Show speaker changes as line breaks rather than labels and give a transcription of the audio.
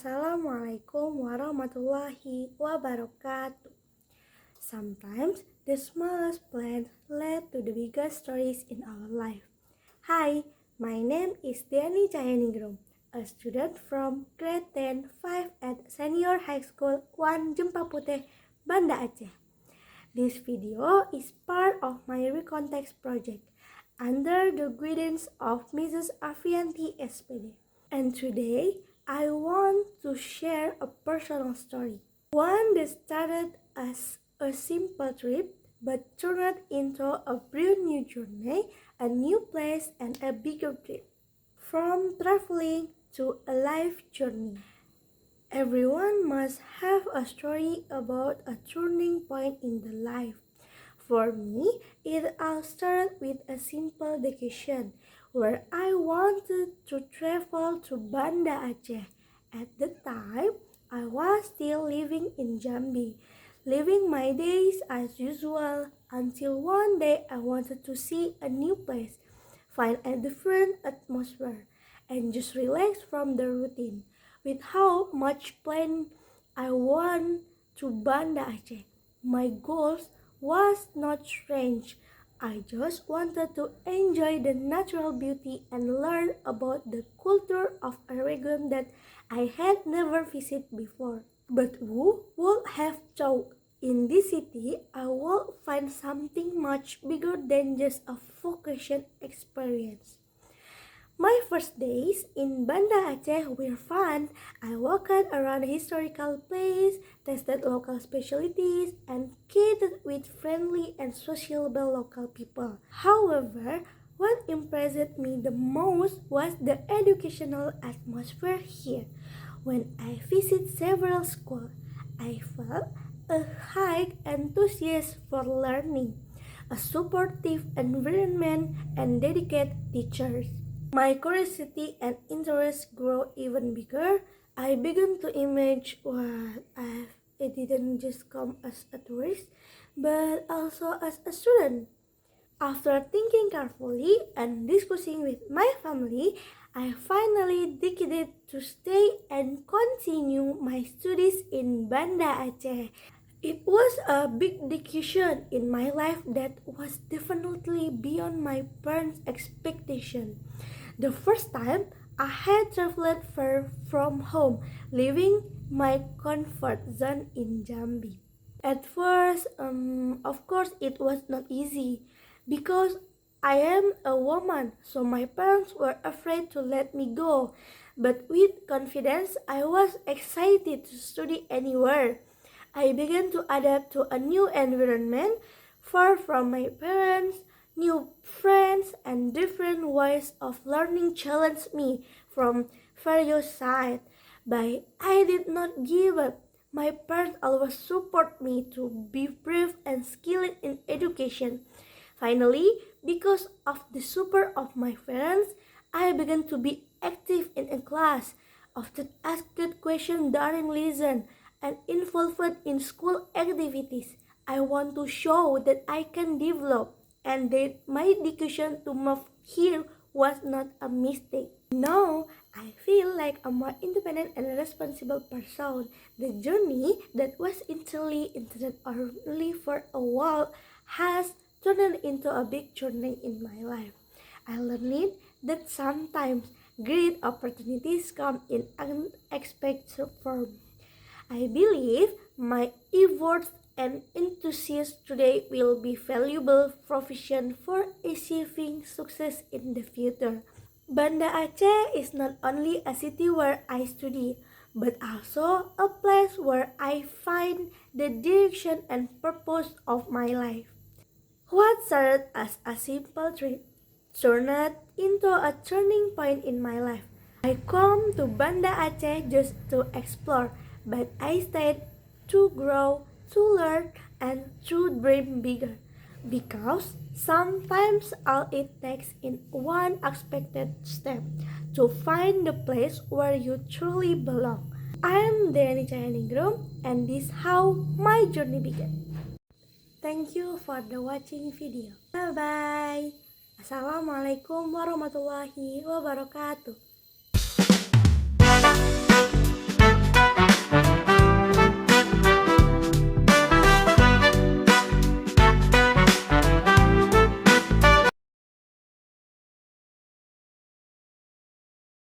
Assalamualaikum warahmatullahi wabarakatuh. Sometimes the smallest plans lead to the biggest stories in our life. Hi, my name is Dani Cayaningrum, a student from grade 10 5 at Senior High School 1 Jempaputeh, Banda Aceh. This video is part of my Recontext project under the guidance of Mrs. Afianti SPD. And today, I want to share a personal story. One that started as a simple trip but turned into a brand new journey, a new place, and a bigger trip. From traveling to a life journey. Everyone must have a story about a turning point in the life. For me, it all started with a simple vacation where I wanted to travel to Banda Aceh. At the time, I was still living in Jambi, living my days as usual until one day I wanted to see a new place, find a different atmosphere, and just relax from the routine. With how much plan I want to Banda Aceh, my goals was not strange. I just wanted to enjoy the natural beauty and learn about the culture of a region that I had never visited before. But who would have thought in this city I would find something much bigger than just a vacation experience? My first days in Banda Aceh were fun. I walked around the historical place, tasted local specialties, and chatted with friendly and sociable local people. However, what impressed me the most was the educational atmosphere here. When I visited several schools, I felt a high enthusiasm for learning, a supportive environment, and dedicated teachers. My curiosity and interest grew even bigger. I began to imagine what I didn't just come as a tourist, but also as a student. After thinking carefully and discussing with my family, I finally decided to stay and continue my studies in Banda Aceh. It was a big decision in my life that was definitely beyond my parents' expectation. The first time I had traveled far from home, leaving my comfort zone in Jambi. At first, of course, it was not easy because I am a woman, so my parents were afraid to let me go. But with confidence, I was excited to study anywhere. I began to adapt to a new environment, far from my parents. New friends and different ways of learning challenged me from various sides, but I did not give up. My parents always support me to be brave and skilled in education. Finally, because of the support of my parents, I began to be active in a class, often asked questions during lesson, and involved in school activities. I want to show that I can develop and that my decision to move here was not a mistake. Now, I feel like a more independent and responsible person. The journey that was initially intended only for a while has turned into a big journey in my life. I learned that sometimes great opportunities come in unexpected form. I believe my efforts and enthusiasm today will be valuable provision for achieving success in the future. Banda Aceh is not only a city where I study, but also a place where I find the direction and purpose of my life. What started as a simple trip turned into a turning point in my life. I come to Banda Aceh just to explore, but I stayed to grow, to learn, and to dream bigger. Because sometimes all it takes is one unexpected step to find the place where you truly belong. I'm Dani Cayaningrum, and this is how my journey began. Thank you for the watching video. Bye bye. Assalamualaikum warahmatullahi wabarakatuh.